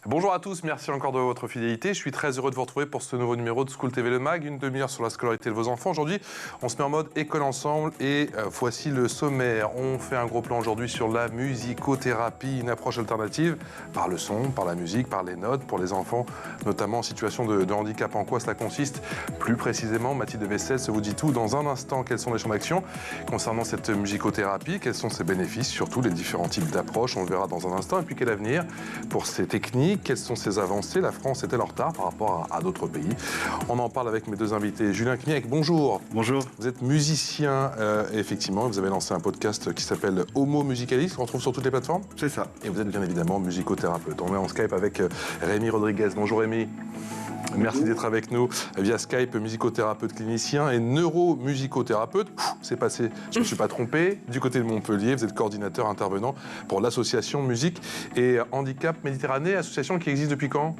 Bonjour à tous, merci encore de votre fidélité. Je suis très heureux de vous retrouver pour ce nouveau numéro de School TV Le Mag, une demi-heure sur la scolarité de vos enfants. Aujourd'hui, on se met en mode école ensemble et voici le sommaire. On fait un gros plan aujourd'hui sur la musicothérapie, une approche alternative par le son, par la musique, par les notes, pour les enfants, notamment en situation de handicap. En quoi cela consiste plus précisément? Mathilde Vessel se vous dit tout dans un instant. Quels sont les champs d'action concernant cette musicothérapie? Quels sont ses bénéfices? Surtout les différents types d'approches, on le verra dans un instant. Et puis quel avenir pour ces techniques? Quelles sont ses avancées? La France est-elle en retard par rapport à d'autres pays? On en parle avec mes deux invités. Julien Kmiec, bonjour. Bonjour. Vous êtes musicien, effectivement. Vous avez lancé un podcast qui s'appelle Homo Musicalis, qu'on retrouve sur toutes les plateformes. C'est ça. Et vous êtes bien évidemment musicothérapeute. On est en Skype avec Rémi Rodriguez. Bonjour Rémi. Merci d'être avec nous via Skype, musicothérapeute clinicien et neuromusicothérapeute. C'est passé, je ne me suis pas trompé. Du côté de Montpellier, vous êtes coordinateur intervenant pour l'association Musique et Handicap Méditerranée, association qui existe depuis quand?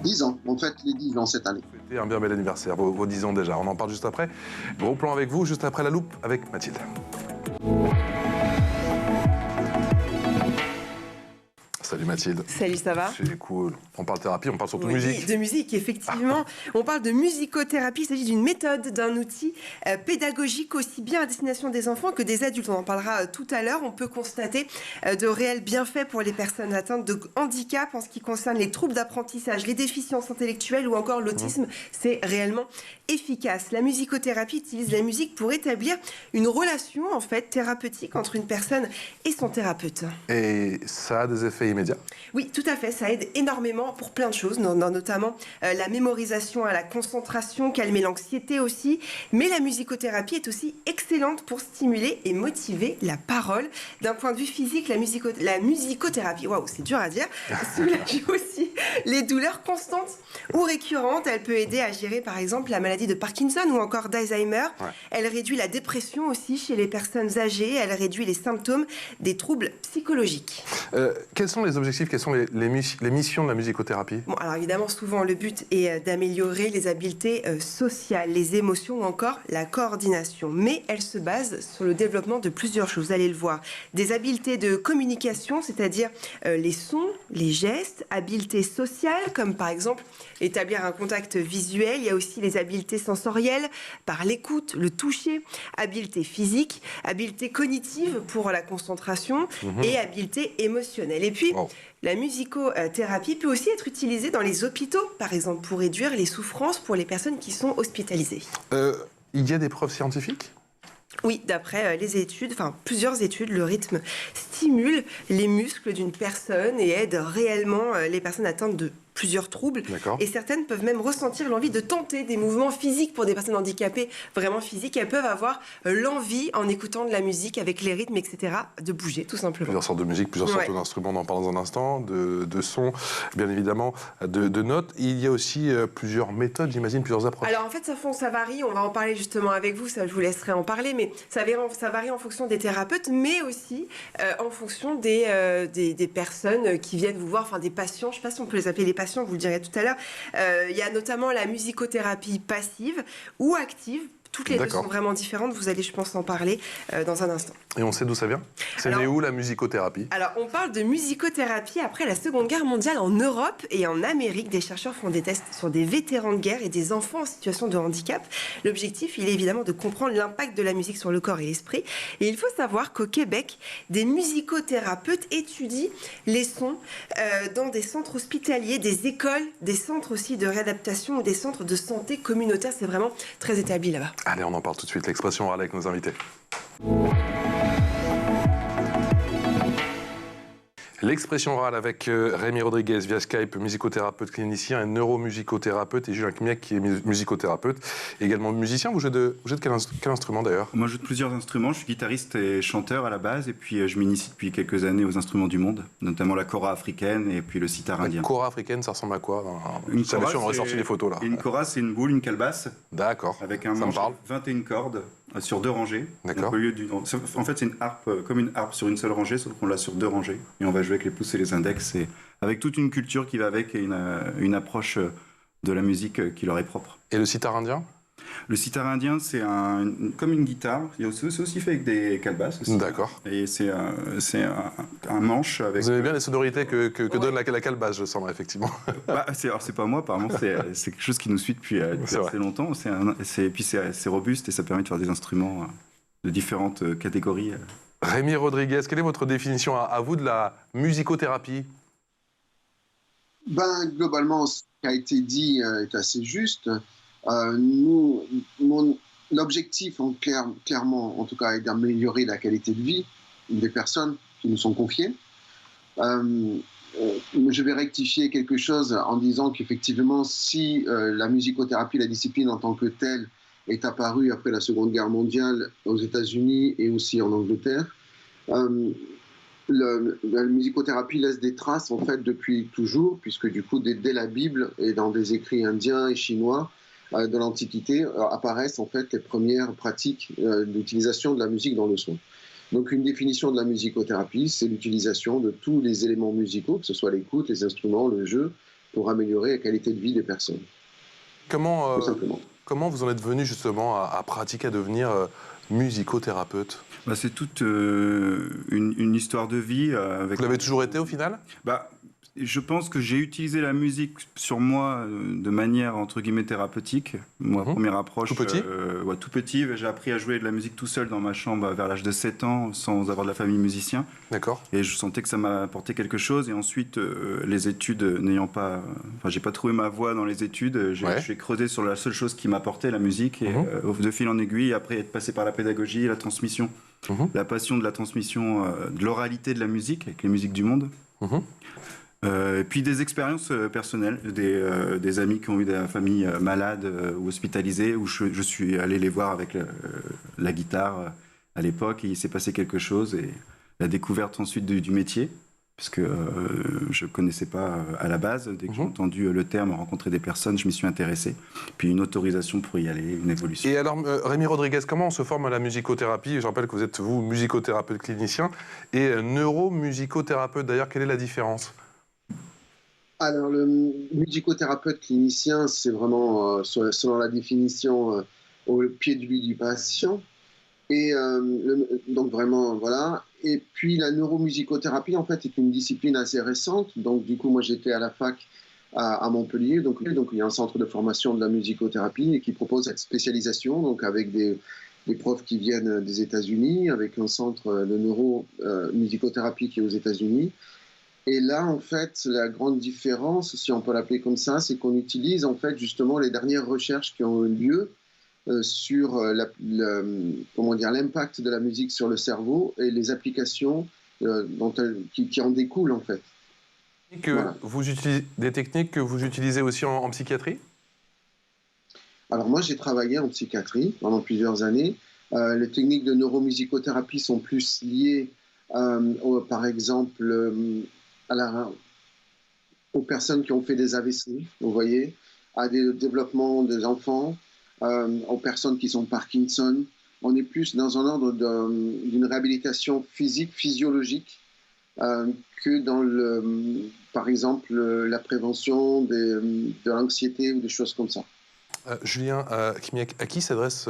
10 ans, on fête les 10 ans cette année. C'était un bien bel anniversaire, vos 10 ans déjà. On en parle juste après. Gros plan avec vous, juste après la loupe avec Mathilde. Salut Mathilde. Salut, ça va? C'est cool. On parle thérapie, on parle surtout Oui, musique. de musique, effectivement. On parle de musicothérapie. Il s'agit d'une méthode, d'un outil pédagogique aussi bien à destination des enfants que des adultes. On en parlera tout à l'heure. On peut constater de réels bienfaits pour les personnes atteintes de handicap en ce qui concerne les troubles d'apprentissage, les déficiences intellectuelles ou encore l'autisme. C'est réellement efficace. La musicothérapie utilise la musique pour établir une relation en fait thérapeutique entre une personne et son thérapeute. Et ça a des effets immédiats? Oui, tout à fait. Ça aide énormément pour plein de choses, notamment la mémorisation, la concentration, calmer l'anxiété aussi. Mais la musicothérapie est aussi excellente pour stimuler et motiver la parole. D'un point de vue physique, la musicothérapie, waouh, c'est dur à dire, soulage aussi les douleurs constantes ou récurrentes. Elle peut aider à gérer par exemple la maladie de Parkinson ou encore d'Alzheimer. Ouais. Elle réduit la dépression aussi chez les personnes âgées. Elle réduit les symptômes des troubles psychologiques. Quels sont les objectifs, quelles sont les missions de la musicothérapie? Bon, alors évidemment, souvent, le but est d'améliorer les habiletés sociales, les émotions ou encore la coordination. Mais elle se base sur le développement de plusieurs choses, vous allez le voir. Des habiletés de communication, c'est-à-dire les sons, les gestes, habiletés sociales, comme par exemple établir un contact visuel. Il y a aussi les habiletés sensorielles, par l'écoute, le toucher, habiletés physiques, habiletés cognitives pour la concentration et habiletés émotionnelles. Et puis, la musicothérapie peut aussi être utilisée dans les hôpitaux, par exemple, pour réduire les souffrances pour les personnes qui sont hospitalisées. Il y a des preuves scientifiques? Oui, d'après les études, enfin plusieurs études, le rythme stimule les muscles d'une personne et aide réellement les personnes atteintes de plusieurs troubles. Et certaines peuvent même ressentir l'envie de tenter des mouvements physiques pour des personnes handicapées, vraiment physiques. Elles peuvent avoir l'envie, en écoutant de la musique avec les rythmes, etc., de bouger, tout simplement. Plusieurs sortes de musique, plusieurs sortes d'instruments, on en parle dans un instant, de sons, bien évidemment, de notes. Il y a aussi plusieurs méthodes, j'imagine, plusieurs approches. Alors en fait, ça varie, on va en parler justement avec vous, ça je vous laisserai en parler, mais ça varie en fonction des thérapeutes, mais aussi en fonction des personnes qui viennent vous voir, enfin des patients, je ne sais pas si on peut les appeler les patients, vous le direz tout à l'heure. Il y a notamment la musicothérapie passive ou active. Toutes les deux sont vraiment différentes. Vous allez, je pense, en parler dans un instant. Et on sait d'où ça vient? C'est né où, la musicothérapie? Alors, on parle de musicothérapie après la Seconde Guerre mondiale en Europe et en Amérique. Des chercheurs font des tests sur des vétérans de guerre et des enfants en situation de handicap. L'objectif, il est évidemment de comprendre l'impact de la musique sur le corps et l'esprit. Et il faut savoir qu'au Québec, des musicothérapeutes étudient les sons dans des centres hospitaliers, des écoles, des centres aussi de réadaptation ou des centres de santé communautaire. C'est vraiment très établi là-bas. Allez, on en parle tout de suite. L'expression orale avec nos invités. L'expression orale avec Rémi Rodriguez via Skype, musicothérapeute clinicien et neuromusicothérapeute, et Julien Kmiec qui est musicothérapeute, également musicien. Vous jouez de quel instrument d'ailleurs? Moi, je joue de plusieurs instruments. Je suis guitariste et chanteur à la base, et puis je m'initie depuis quelques années aux instruments du monde, notamment la kora africaine et puis le sitar indien. La kora africaine, ça ressemble à quoi? Une kora, on aurait sorti les photos là. Une kora, c'est une boule, une calebasse. D'accord. Avec un manche, 21 cordes sur 2 rangées. D'accord. En fait, c'est une harpe, comme une harpe sur une seule rangée, sauf qu'on l'a sur 2 rangées. Et on va jouer avec les pouces et les index, et avec toute une culture qui va avec et une approche de la musique qui leur est propre. Et le sitar indien? Le sitar indien, c'est comme une guitare. C'est aussi fait avec des calebasses aussi. D'accord. Et c'est un manche avec... Vous aimez bien les sonorités que donne la calebasse, je sens, effectivement. Bah, alors, c'est pas moi, apparemment, c'est quelque chose qui nous suit depuis assez longtemps. Puis c'est robuste et ça permet de faire des instruments de différentes catégories. Rémi Rodriguez, quelle est votre définition à vous de la musicothérapie? Ben, globalement, ce qui a été dit est assez juste. L'objectif, clairement, en tout cas, est d'améliorer la qualité de vie des personnes qui nous sont confiées. Je vais rectifier quelque chose en disant qu'effectivement, si la musicothérapie, la discipline en tant que telle, est apparue après la Seconde Guerre mondiale aux États-Unis et aussi en Angleterre, la musicothérapie laisse des traces en fait depuis toujours, puisque du coup dès la Bible et dans des écrits indiens et chinois de l'Antiquité apparaissent en fait les premières pratiques d'utilisation de la musique dans le son. Donc une définition de la musicothérapie, c'est l'utilisation de tous les éléments musicaux, que ce soit l'écoute, les instruments, le jeu, pour améliorer la qualité de vie des personnes. Comment, tout simplement. Comment vous en êtes venu justement à pratiquer, à devenir musicothérapeute? C'est toute une histoire de vie. Vous l'avez toujours été au final? Je pense que j'ai utilisé la musique sur moi de manière entre guillemets thérapeutique. Moi, première approche. Tout petit tout petit. J'ai appris à jouer de la musique tout seul dans ma chambre vers l'âge de 7 ans sans avoir de la famille musicien. D'accord. Et je sentais que ça m'a apporté quelque chose. Et ensuite, les études n'ayant pas... Enfin, j'ai pas trouvé ma voie dans les études. J'ai creusé sur la seule chose qui m'apportait, la musique. Et de fil en aiguille, après être passé par la pédagogie, la transmission. La passion de la transmission, de l'oralité de la musique, avec les musiques du monde. Et puis des expériences personnelles, des amis qui ont eu des familles malades ou hospitalisées, où je suis allé les voir avec la guitare à l'époque, et il s'est passé quelque chose, et la découverte ensuite du métier, parce que je ne connaissais pas à la base. Dès que j'ai entendu le terme, rencontrer des personnes, je m'y suis intéressé. Puis une autorisation pour y aller, une évolution. Et alors, Rémi Rodriguez, comment on se forme à la musicothérapie? Je rappelle que vous êtes, vous, musicothérapeute clinicien et neuromusicothérapeute. D'ailleurs, quelle est la différence? Alors, le musicothérapeute clinicien, c'est vraiment, selon la définition, au pied de lui du patient. Et donc, vraiment, voilà. Et puis, la neuromusicothérapie, en fait, est une discipline assez récente. Donc, du coup, moi, j'étais à la fac à Montpellier. Donc, il y a un centre de formation de la musicothérapie et qui propose cette spécialisation, donc avec des profs qui viennent des États-Unis, avec un centre de neuromusicothérapie qui est aux États-Unis. Et là, en fait, la grande différence, si on peut l'appeler comme ça, c'est qu'on utilise en fait justement les dernières recherches qui ont eu lieu sur l'impact de la musique sur le cerveau et les applications qui en découlent en fait. Voilà. Des techniques que vous utilisez aussi en psychiatrie? Alors moi, j'ai travaillé en psychiatrie pendant plusieurs années. Les techniques de neuromusicothérapie sont plus liées, par exemple, aux personnes qui ont fait des AVC, vous voyez, à des développements des enfants, aux personnes qui sont Parkinson. On est plus dans un ordre d'une réhabilitation physique, physiologique, que dans, par exemple, la prévention de l'anxiété ou des choses comme ça. Julien Kimiek, à qui s'adresse,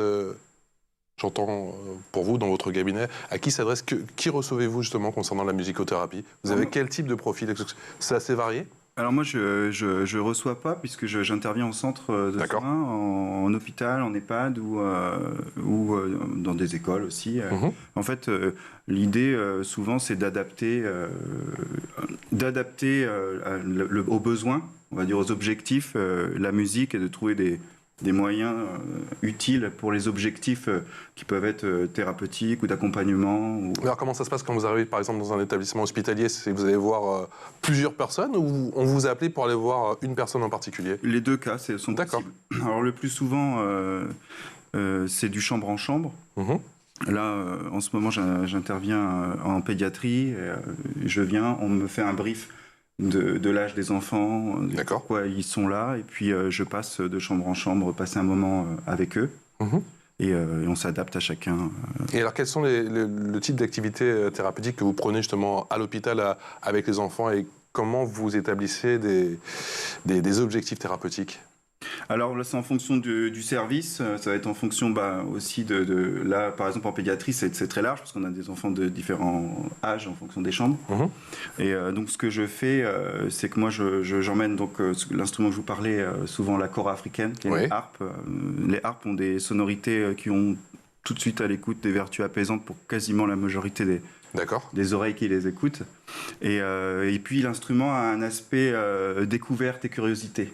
j'entends pour vous dans votre cabinet, à qui s'adresse, qui recevez-vous justement concernant la musicothérapie? Vous avez quel type de profil? C'est assez varié? Alors moi, je reçois pas, puisque j'interviens en centre de soins, en hôpital, en EHPAD ou dans des écoles aussi. En fait, l'idée, souvent, c'est d'adapter aux besoins, on va dire aux objectifs, la musique, et de trouver des moyens utiles pour les objectifs qui peuvent être thérapeutiques ou d'accompagnement. Alors comment ça se passe quand vous arrivez par exemple dans un établissement hospitalier? C'est que vous allez voir plusieurs personnes, ou on vous a appelé pour aller voir une personne en particulier? Les deux cas sont possibles. Alors le plus souvent, c'est du chambre en chambre. Là, en ce moment, j'interviens en pédiatrie. Je viens, on me fait un brief de l'âge des enfants, pourquoi ils sont là, et puis je passe de chambre en chambre, passer un moment avec eux, et on s'adapte à chacun. Et alors, quels sont le type d'activités thérapeutiques que vous prenez justement à l'hôpital avec les enfants, et comment vous établissez des objectifs thérapeutiques? Alors là, c'est en fonction du service. Ça va être en fonction aussi là, par exemple, en pédiatrie, c'est très large parce qu'on a des enfants de différents âges en fonction des chambres. Et donc, ce que je fais, c'est que moi, j'emmène donc l'instrument que je vous parlais, souvent la kora africaine, qui est une harpe. Les harpes ont des sonorités qui ont tout de suite à l'écoute des vertus apaisantes pour quasiment la majorité des oreilles qui les écoutent. Et puis, l'instrument a un aspect découverte et curiosité.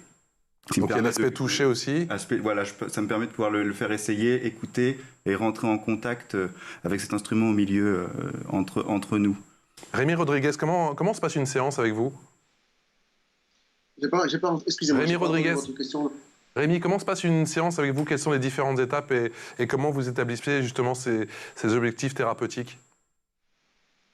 Donc il y a l'aspect touché aussi. Voilà, ça me permet de pouvoir le faire essayer, écouter et rentrer en contact avec cet instrument au milieu entre nous. Rémi Rodriguez, comment se passe une séance avec vous? Excusez-moi. Rémi Rodriguez. Rémi, comment se passe une séance avec vous? Quelles sont les différentes étapes et comment vous établissez justement ces objectifs thérapeutiques?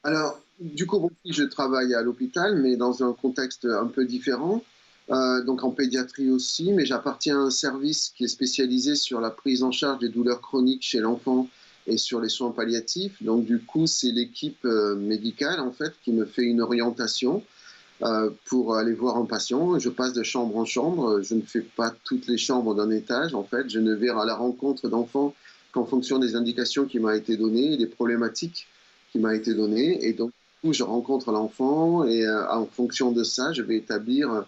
Alors, du coup, je travaille à l'hôpital, mais dans un contexte un peu différent. Donc en pédiatrie aussi, mais j'appartiens à un service qui est spécialisé sur la prise en charge des douleurs chroniques chez l'enfant et sur les soins palliatifs. Donc du coup, c'est l'équipe médicale en fait qui me fait une orientation pour aller voir un patient. Je passe de chambre en chambre. Je ne fais pas toutes les chambres d'un étage. En fait, je ne vais à la rencontre d'enfants qu'en fonction des indications qui m'ont été données, des problématiques qui m'ont été données. Et donc du coup, je rencontre l'enfant et en fonction de ça, je vais établir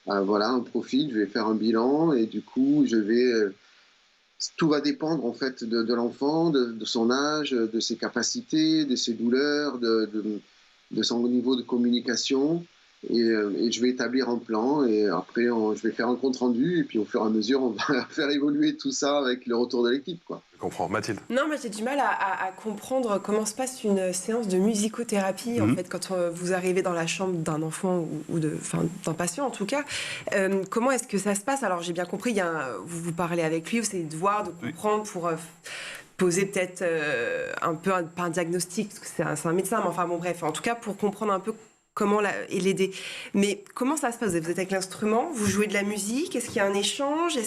voilà, un profil, je vais faire un bilan et du coup, tout va dépendre en fait de l'enfant, de son âge, de ses capacités, de ses douleurs, de son niveau de communication. Et je vais établir un plan et après, je vais faire un compte rendu et puis au fur et à mesure, on va faire évoluer tout ça avec le retour de l'équipe, quoi. Je comprends. Mathilde? Non, mais j'ai du mal à comprendre comment se passe une séance de musicothérapie, en fait, quand vous arrivez dans la chambre d'un enfant ou d'un patient, en tout cas. Comment est-ce que ça se passe? Alors, j'ai bien compris, vous parlez avec lui, vous essayez de voir, de comprendre pour poser peut-être pas un diagnostic, parce que c'est un médecin, mais enfin bon, bref, en tout cas, pour comprendre un peu comment l'aider. Mais comment ça se passe? Vous êtes avec l'instrument, vous jouez de la musique, est-ce qu'il y a un échange?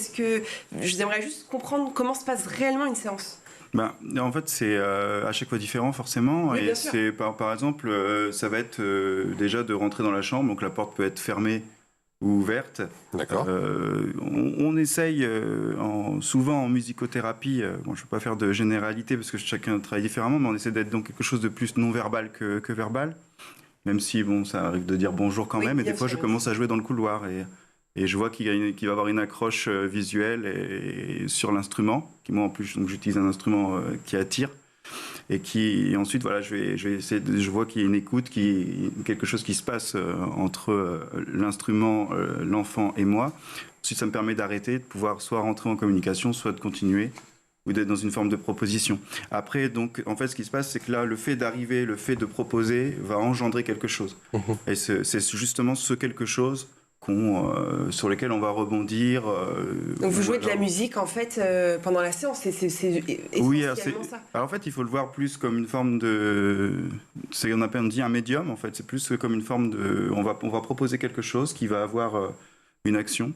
J'aimerais juste comprendre comment se passe réellement une séance. En fait, c'est à chaque fois différent, forcément. Oui, et c'est par exemple, ça va être déjà de rentrer dans la chambre, donc la porte peut être fermée ou ouverte. D'accord. On essaye souvent en musicothérapie, je ne vais pas faire de généralité parce que chacun travaille différemment, mais on essaie d'être dans quelque chose de plus non-verbal que verbal. Même si, ça arrive de dire bonjour quand même. Et des fois, je commence à jouer dans le couloir. Et je vois qu'il va y avoir une accroche visuelle sur l'instrument. Moi, en plus, donc, j'utilise un instrument qui attire. Et ensuite, voilà, je vais essayer je vois qu'il y a une écoute, quelque chose qui se passe entre l'instrument, l'enfant et moi. Ensuite, ça me permet d'arrêter, de pouvoir soit rentrer en communication, soit de continuer, ou d'être dans une forme de proposition. Après, donc, en fait, ce qui se passe, c'est que là, le fait d'arriver, le fait de proposer va engendrer quelque chose. Et c'est justement ce quelque chose sur lequel on va rebondir. Donc vous jouez de la musique, en fait, pendant la séance, c'est essentiellement ça. Alors, en fait, il faut le voir plus comme une forme on dit un médium, en fait. C'est plus comme une forme on va proposer quelque chose qui va avoir une action.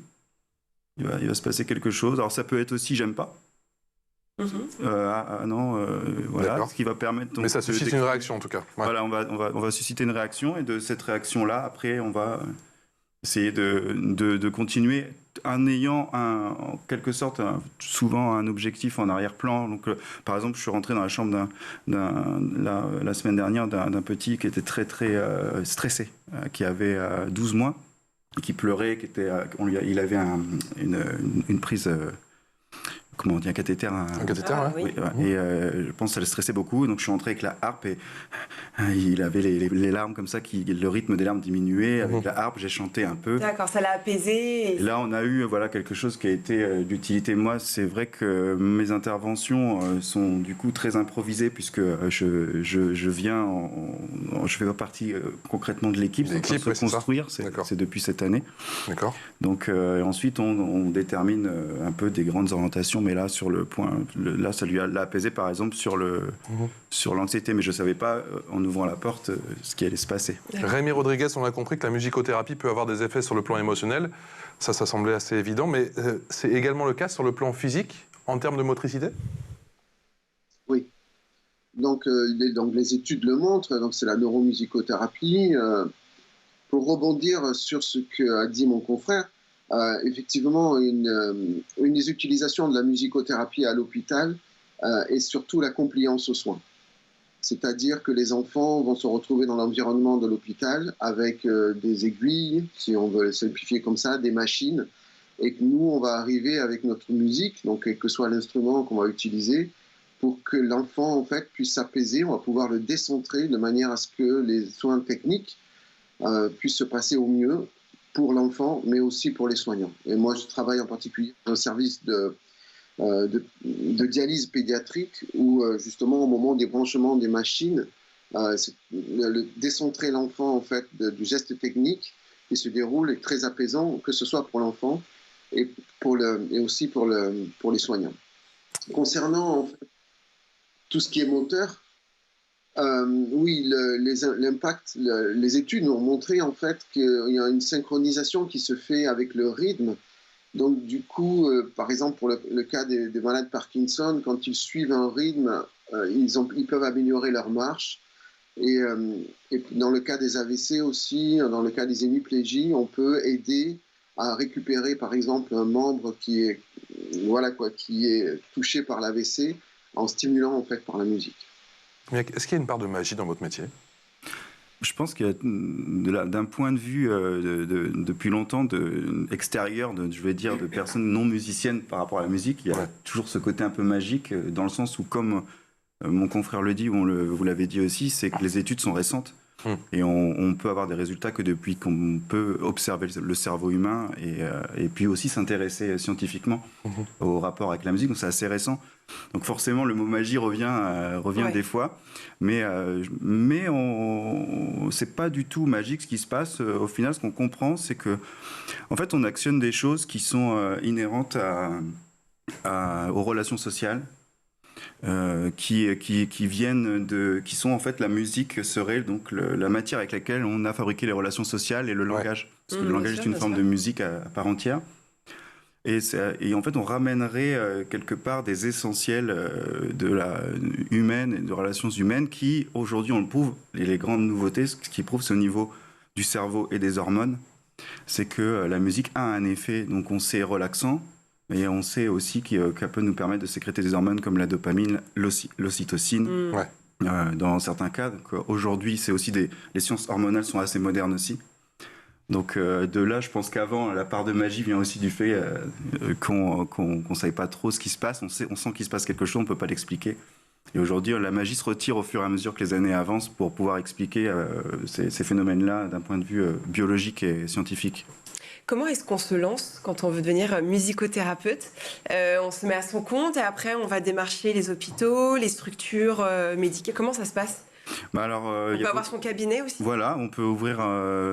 Il va se passer quelque chose. Alors, ça peut être aussi « j'aime pas ». Voilà, ce qui va permettre. Donc, mais ça suscite une réaction en tout cas. Ouais. Voilà, on va susciter une réaction et de cette réaction-là, après, on va essayer de continuer en ayant en quelque sorte souvent un objectif en arrière-plan. Donc, par exemple, je suis rentré dans la chambre la semaine dernière d'un petit qui était très très stressé, qui avait 12 mois, et qui pleurait, il avait une prise. Comment on dit, un cathéter. Un cathéter, oui. Et je pense que ça le stressait beaucoup. Donc je suis rentré avec la harpe et il avait les larmes comme ça, le rythme des larmes diminuait. Avec la harpe, j'ai chanté un peu. D'accord, ça l'a apaisé. Et là, on a eu quelque chose qui a été d'utilité. Moi, c'est vrai que mes interventions sont du coup très improvisées puisque je viens, je fais pas partie concrètement de l'équipe. C'est se construire, c'est depuis cette année. D'accord. Donc ensuite, on détermine un peu des grandes orientations. Mais là, sur le point, là, ça lui l'a apaisé, par exemple, sur l'anxiété. Mais je ne savais pas, en ouvrant la porte, ce qui allait se passer. Rémi Rodriguez, on a compris que la musicothérapie peut avoir des effets sur le plan émotionnel. Ça semblait assez évident. Mais c'est également le cas sur le plan physique, en termes de motricité? Oui. Donc, les études le montrent. Donc, c'est la neuromusicothérapie. Pour rebondir sur ce qu'a dit mon confrère, effectivement une des utilisations de la musicothérapie à l'hôpital est surtout la compliance aux soins. C'est-à-dire que les enfants vont se retrouver dans l'environnement de l'hôpital avec des aiguilles, si on veut simplifier comme ça, des machines, et que nous, on va arriver avec notre musique, donc quel que soit l'instrument qu'on va utiliser, pour que l'enfant en fait puisse s'apaiser. On va pouvoir le décentrer de manière à ce que les soins techniques puissent se passer au mieux pour l'enfant, mais aussi pour les soignants. Et moi, je travaille en particulier dans un service de dialyse pédiatrique où justement au moment des branchements des machines, décentrer l'enfant en fait du geste technique qui se déroule est très apaisant, que ce soit pour l'enfant et aussi pour les soignants. Concernant en fait, tout ce qui est moteur, oui, l'impact, les études ont montré en fait qu'il y a une synchronisation qui se fait avec le rythme. Donc du coup, par exemple pour le cas des malades Parkinson, quand ils suivent un rythme, ils peuvent améliorer leur marche. Et dans le cas des AVC aussi, dans le cas des hémiplégies, on peut aider à récupérer par exemple un membre qui est touché par l'AVC en stimulant en fait par la musique. Est-ce qu'il y a une part de magie dans votre métier ? Je pense qu'il y a, d'un point de vue depuis longtemps extérieur, je vais dire, de personnes non musiciennes par rapport à la musique, il y a toujours ce côté un peu magique, dans le sens où, comme mon confrère le dit, vous l'avez dit aussi, c'est que les études sont récentes. Et on peut avoir des résultats que depuis qu'on peut observer le cerveau humain et puis aussi s'intéresser scientifiquement au rapport avec la musique. Donc c'est assez récent. Donc forcément le mot magie revient des fois, mais c'est pas du tout magique ce qui se passe. Au final, ce qu'on comprend, c'est que en fait on actionne des choses qui sont inhérentes aux relations sociales. Qui sont en fait la musique serait donc la matière avec laquelle on a fabriqué les relations sociales et le langage, parce que le langage est une forme de musique à part entière. Et en fait, on ramènerait quelque part des essentiels de la humaine et de relations humaines qui, aujourd'hui, on le prouve, et les grandes nouveautés, ce qui prouve ce niveau du cerveau et des hormones, c'est que la musique a un effet, donc on sait relaxant. Et on sait aussi qu'elle peut nous permettre de sécréter des hormones comme la dopamine, l'ocytocine, dans certains cas. Donc, aujourd'hui, c'est aussi les sciences hormonales sont assez modernes aussi. Donc de là, je pense qu'avant, la part de magie vient aussi du fait qu'on ne savait pas trop ce qui se passe. On sent qu'il se passe quelque chose, on ne peut pas l'expliquer. Et aujourd'hui, la magie se retire au fur et à mesure que les années avancent pour pouvoir expliquer ces phénomènes-là d'un point de vue biologique et scientifique. Comment est-ce qu'on se lance quand on veut devenir musicothérapeute ? On se met à son compte et après on va démarcher les hôpitaux, les structures médicales. Comment ça se passe ? On peut avoir son cabinet aussi ? Voilà, on peut ouvrir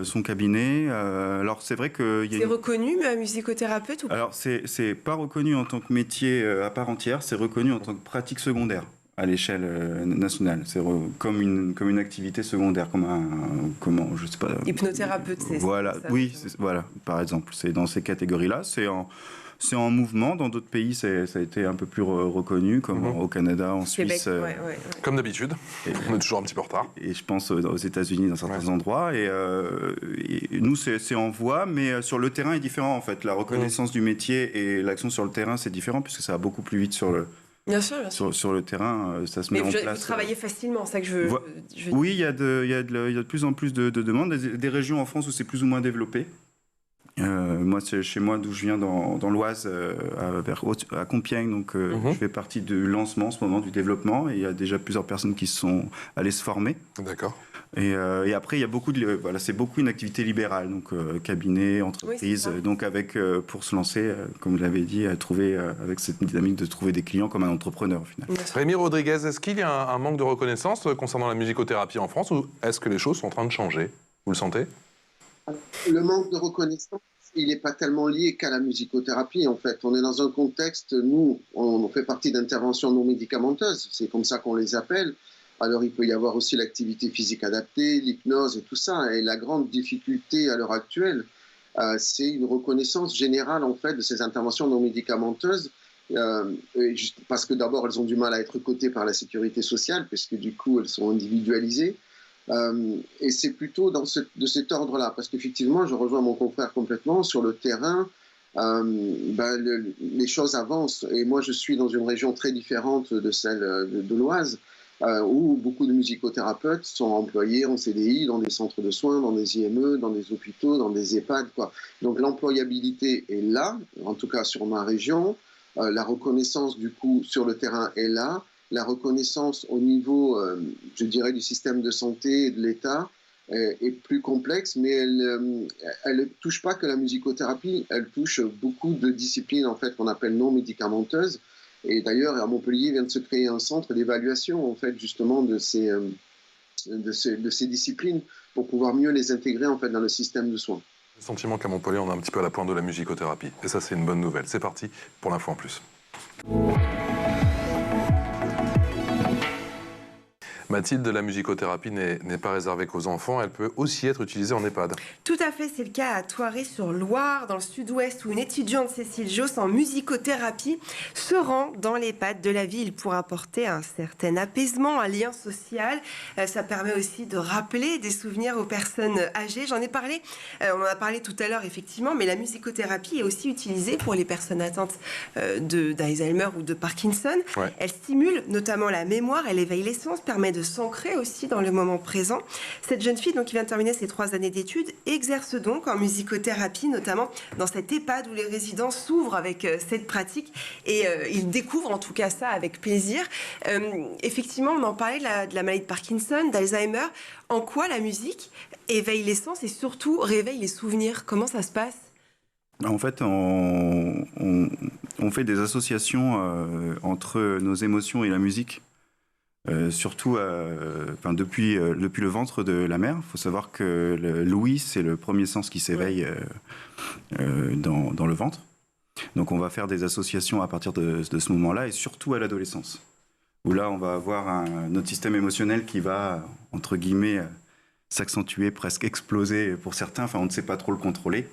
son cabinet. Alors c'est vrai que... C'est reconnu, musicothérapeute ou pas ? Alors c'est pas reconnu en tant que métier à part entière, c'est reconnu en tant que pratique secondaire à l'échelle nationale. C'est comme une activité secondaire, je sais pas. Hypnothérapeute, c'est voilà, ça. Oui, voilà, par exemple, c'est dans ces catégories-là. C'est en mouvement. Dans d'autres pays, ça a été un peu plus reconnu, comme au Canada, en Suisse. Québec, Comme d'habitude, on est toujours un petit peu en retard. Et je pense aux États-Unis, dans certains endroits. Et nous, c'est en voie, mais sur le terrain est différent, en fait. La reconnaissance du métier et l'action sur le terrain, c'est différent, puisque ça va beaucoup plus vite sur le... Bien sûr. Sur le terrain, ça se met en place. Vous travaillez facilement, c'est ça que je Oui, il y a de plus en plus de demandes. Des régions en France où c'est plus ou moins développé. Moi, c'est chez moi, d'où je viens, dans l'Oise, à Compiègne. Donc, je fais partie du lancement en ce moment, du développement. Et il y a déjà plusieurs personnes qui sont allées se former. D'accord. Et après, il y a c'est beaucoup une activité libérale, donc cabinet, entreprise, donc pour se lancer, comme vous l'avez dit, avec cette dynamique de trouver des clients comme un entrepreneur au final. Rémi Rodriguez, est-ce qu'il y a un manque de reconnaissance concernant la musicothérapie en France ou est-ce que les choses sont en train de changer ? Vous le sentez ? Le manque de reconnaissance, il n'est pas tellement lié qu'à la musicothérapie en fait. On est dans un contexte, nous, on fait partie d'interventions non médicamenteuses, c'est comme ça qu'on les appelle. Alors, il peut y avoir aussi l'activité physique adaptée, l'hypnose et tout ça. Et la grande difficulté à l'heure actuelle, c'est une reconnaissance générale, en fait, de ces interventions non médicamenteuses. Parce que d'abord, elles ont du mal à être cotées par la sécurité sociale, puisque du coup, elles sont individualisées. Et c'est plutôt de cet ordre-là. Parce qu'effectivement, je rejoins mon confrère complètement. Sur le terrain, les choses avancent. Et moi, je suis dans une région très différente de celle de l'Oise, où beaucoup de musicothérapeutes sont employés en CDI dans des centres de soins, dans des IME, dans des hôpitaux, dans des EHPAD, quoi. Donc l'employabilité est là, en tout cas sur ma région. La reconnaissance, du coup, sur le terrain est là. La reconnaissance au niveau, je dirais, du système de santé et de l'État est plus complexe, mais elle ne touche pas que la musicothérapie, elle touche beaucoup de disciplines en fait qu'on appelle non médicamenteuses. Et d'ailleurs, à Montpellier vient de se créer un centre d'évaluation en fait justement de ces disciplines pour pouvoir mieux les intégrer en fait dans le système de soins. Le sentiment qu'à Montpellier, on est un petit peu à la pointe de la musicothérapie. Et ça, c'est une bonne nouvelle. C'est parti pour l'info en plus. Mathilde, la musicothérapie n'est pas réservée qu'aux enfants, elle peut aussi être utilisée en EHPAD. Tout à fait, c'est le cas à Thoiré-sur-Loire, dans le sud-ouest, où une étudiante, Cécile Josse, en musicothérapie, se rend dans l'EHPAD de la ville pour apporter un certain apaisement, un lien social. Ça permet aussi de rappeler des souvenirs aux personnes âgées. J'en ai parlé, on en a parlé tout à l'heure, effectivement, mais la musicothérapie est aussi utilisée pour les personnes atteintes d'Alzheimer ou de Parkinson. Ouais. Elle stimule notamment la mémoire, elle éveille les sens, permet de s'ancrer aussi dans le moment présent. Cette jeune fille, donc, qui vient de terminer ses 3 années d'études, exerce donc en musicothérapie, notamment dans cette EHPAD où les résidents s'ouvrent avec cette pratique et ils découvrent en tout cas ça avec plaisir. Effectivement, on en parlait de la maladie de Parkinson, d'Alzheimer. En quoi la musique éveille les sens et surtout réveille les souvenirs? Comment ça se passe? En fait, on fait des associations entre nos émotions et la musique. Surtout depuis le ventre de la mère. Il faut savoir que l'ouïe, c'est le premier sens qui s'éveille dans le ventre. Donc on va faire des associations à partir de ce moment-là, et surtout à l'adolescence, où là on va avoir notre système émotionnel qui va, entre guillemets, s'accentuer, presque exploser pour certains. Enfin, on ne sait pas trop le contrôler.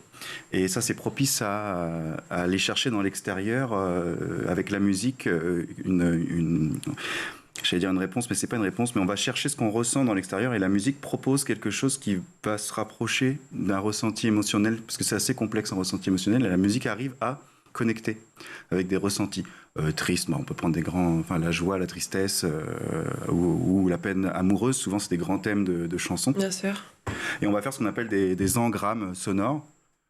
Et ça, c'est propice à aller chercher dans l'extérieur, avec la musique, j'allais dire une réponse, mais c'est pas une réponse, mais on va chercher ce qu'on ressent dans l'extérieur, et la musique propose quelque chose qui va se rapprocher d'un ressenti émotionnel, parce que c'est assez complexe un ressenti émotionnel, et la musique arrive à connecter avec des ressentis tristes. On peut prendre la joie, la tristesse ou la peine amoureuse. Souvent, c'est des grands thèmes de chansons. Bien sûr. Et on va faire ce qu'on appelle des engrammes sonores.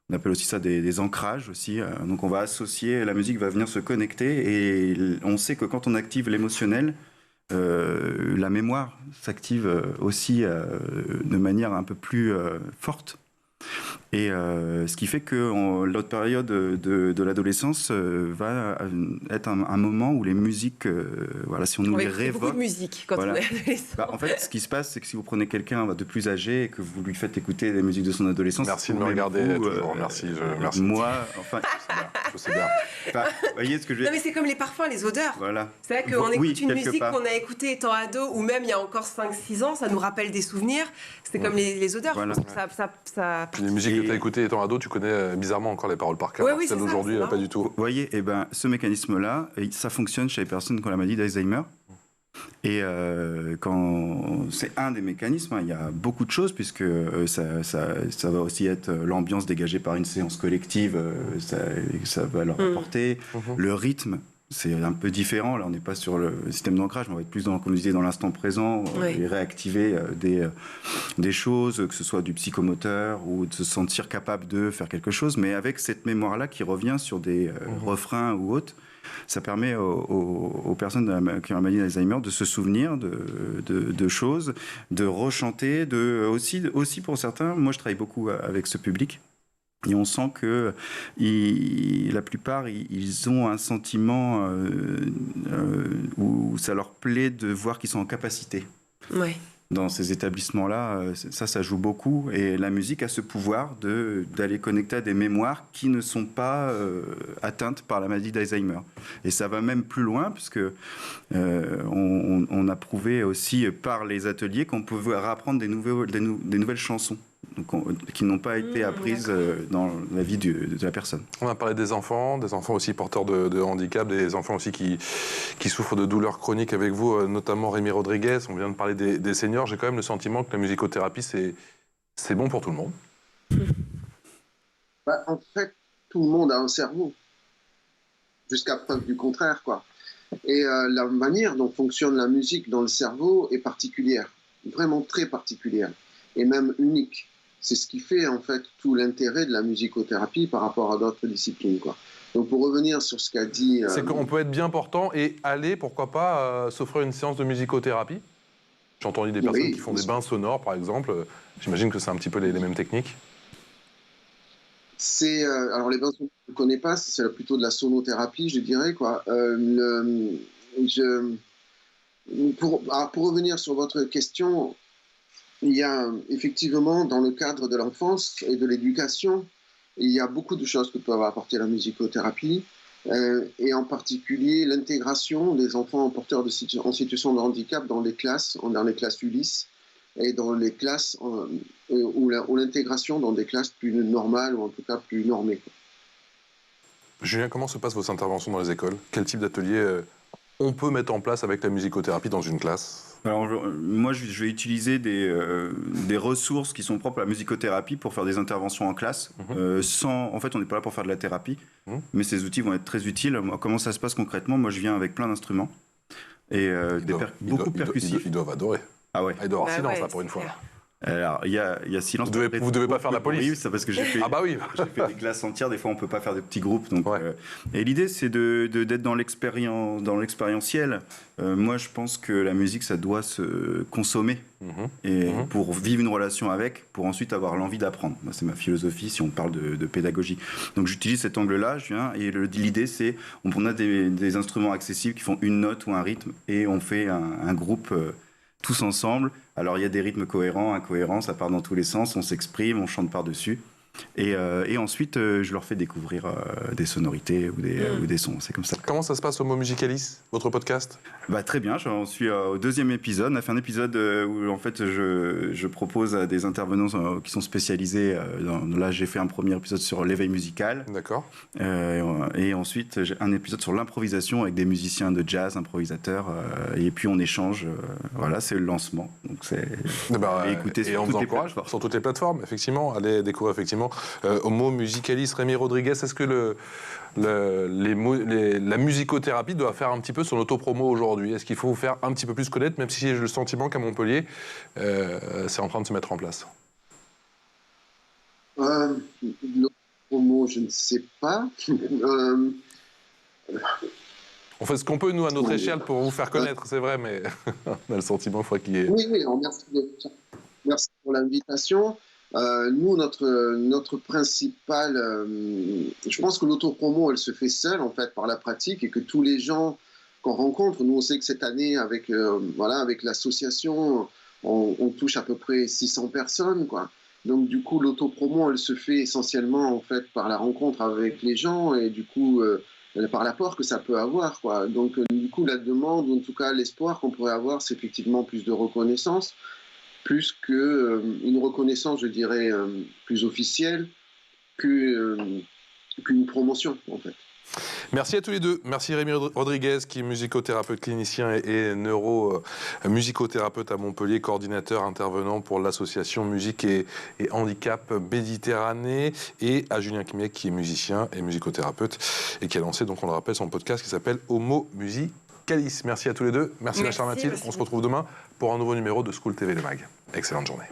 On appelle aussi ça des ancrages aussi. Donc, on va associer, la musique va venir se connecter, et on sait que quand on active l'émotionnel, la mémoire s'active aussi de manière un peu plus forte. Et ce qui fait que l'autre période de l'adolescence va être un moment où les musiques, si on nous les révoque... beaucoup de musique quand on est adolescent. En fait, ce qui se passe, c'est que si vous prenez quelqu'un de plus âgé et que vous lui faites écouter les musiques de son adolescence... Merci de me regarder, toujours, merci. Moi, enfin... je sais bien. Vous voyez ce que je veux dire ? Non, mais c'est comme les parfums, les odeurs. Voilà. C'est vrai qu'on écoute une musique qu'on a écoutée étant ado, ou même il y a encore 5-6 ans, ça nous rappelle des souvenirs. C'est comme les odeurs. Voilà. Les musiques que tu as écoutées étant ado, tu connais bizarrement encore les paroles par cœur. Oui, celles d'aujourd'hui, pas du tout. Vous voyez, ce mécanisme-là, ça fonctionne chez les personnes qui ont la maladie d'Alzheimer. Et c'est un des mécanismes, il y a beaucoup de choses, puisque ça va aussi être l'ambiance dégagée par une séance collective, ça va leur apporter, le rythme. C'est un peu différent, là on n'est pas sur le système d'ancrage, mais on va être plus comme je disais, dans l'instant présent, et réactiver des choses, que ce soit du psychomoteur ou de se sentir capable de faire quelque chose, mais avec cette mémoire-là qui revient sur des refrains ou autres. Ça permet aux personnes qui ont la maladie d'Alzheimer de se souvenir de choses, de rechanter, aussi pour certains. Moi je travaille beaucoup avec ce public. Et on sent que la plupart, ils ont un sentiment où ça leur plaît de voir qu'ils sont en capacité. Ouais. Dans ces établissements-là, ça joue beaucoup. Et la musique a ce pouvoir d'aller connecter à des mémoires qui ne sont pas atteintes par la maladie d'Alzheimer. Et ça va même plus loin, puisque on a prouvé aussi par les ateliers qu'on pouvait apprendre des nouvelles chansons. Qui n'ont pas été apprises dans la vie de la personne. On a parlé des enfants aussi porteurs de handicap, des enfants aussi qui souffrent de douleurs chroniques avec vous, notamment Rémi Rodriguez. On vient de parler des seniors. J'ai quand même le sentiment que la musicothérapie, c'est bon pour tout le monde. En fait, tout le monde a un cerveau, jusqu'à preuve du contraire, quoi. Et la manière dont fonctionne la musique dans le cerveau est particulière, vraiment très particulière, et même unique. C'est ce qui fait en fait tout l'intérêt de la musicothérapie par rapport à d'autres disciplines, quoi. Donc pour revenir sur ce qu'a dit... C'est qu'on peut être bien portant et aller, pourquoi pas, s'offrir une séance de musicothérapie. J'ai entendu des personnes qui font des bains sonores, par exemple. J'imagine que c'est un petit peu les mêmes techniques. Alors les bains sonores, je ne connais pas, c'est plutôt de la sonothérapie, je dirais, quoi. Pour revenir sur votre question, il y a effectivement, dans le cadre de l'enfance et de l'éducation, il y a beaucoup de choses que peut apporter la musicothérapie, et en particulier l'intégration des enfants porteurs en situation de handicap dans les classes Ulysse, et dans les classes ou l'intégration dans des classes plus normales, ou en tout cas plus normées. Julien, comment se passent vos interventions dans les écoles? Quel type d'atelier on peut mettre en place avec la musicothérapie dans une classe? Alors, moi, je vais utiliser des ressources qui sont propres à la musicothérapie pour faire des interventions en classe. En fait, on n'est pas là pour faire de la thérapie, mais ces outils vont être très utiles. Comment ça se passe concrètement? Moi, je viens avec plein d'instruments et beaucoup percussifs. Ils doivent adorer. Ah ouais. Il doit y avoir silence, là, pour une fois. Alors, il y a silence. Vous devez pas faire la police. Oui, c'est parce que j'ai fait, ah bah oui. j'ai fait des classes entières. Des fois, on peut pas faire de petits groupes. Donc, et l'idée, c'est d'être dans l'expérientiel. Moi, je pense que la musique, ça doit se consommer pour vivre une relation avec, pour ensuite avoir l'envie d'apprendre. C'est ma philosophie si on parle de pédagogie. Donc, j'utilise cet angle-là. Et l'idée, c'est on a des instruments accessibles qui font une note ou un rythme, et on fait un groupe tous ensemble. Alors, il y a des rythmes cohérents, incohérents, ça part dans tous les sens, on s'exprime, on chante par-dessus. Et ensuite, je leur fais découvrir des sonorités ou des sons, c'est comme ça. Comment ça se passe Homo Musicalis, votre podcast? Très bien, j'en suis au 2e épisode. On a fait un épisode où en fait je propose à des intervenants qui sont spécialisés. Là, j'ai fait un premier épisode sur l'éveil musical. D'accord. Et ensuite, j'ai un épisode sur l'improvisation avec des musiciens de jazz, improvisateurs. Et puis on échange. Voilà, c'est le lancement. Donc écoutez sur toutes les plateformes, effectivement. Allez découvrir effectivement Homo Musicalis. Rémi Rodriguez, est-ce que la musicothérapie doit faire un petit peu son autopromo aujourd'hui? Est-ce qu'il faut vous faire un petit peu plus connaître, même si j'ai le sentiment qu'à Montpellier, c'est en train de se mettre en place? L'autopromo, je ne sais pas. On fait ce qu'on peut, nous, à notre échelle, pour vous faire connaître, c'est vrai, mais on a le sentiment qu'il y ait... Oui, merci pour l'invitation. Nous, notre principal... je pense que l'autopromo, elle se fait seule, en fait, par la pratique, et que tous les gens qu'on rencontre, nous, on sait que cette année, avec l'association, on touche à peu près 600 personnes, quoi. Donc, du coup, l'autopromo, elle se fait essentiellement, en fait, par la rencontre avec les gens, et du coup, par l'apport que ça peut avoir, quoi. Donc, du coup, la demande, ou en tout cas, l'espoir qu'on pourrait avoir, c'est effectivement plus de reconnaissance, plus qu'une reconnaissance, je dirais, plus officielle qu'une promotion, en fait. Merci à tous les deux. Merci Rémi Rodriguez, qui est musicothérapeute clinicien et neuromusicothérapeute à Montpellier, coordinateur intervenant pour l'association Musique et Handicap Méditerranée, et à Julien Kimiek, qui est musicien et musicothérapeute et qui a lancé, donc on le rappelle, son podcast qui s'appelle Homo Musicalis. Merci à tous les deux. Merci la chère Mathilde. On se retrouve demain pour un nouveau numéro de School TV Le Mag. Excellente journée.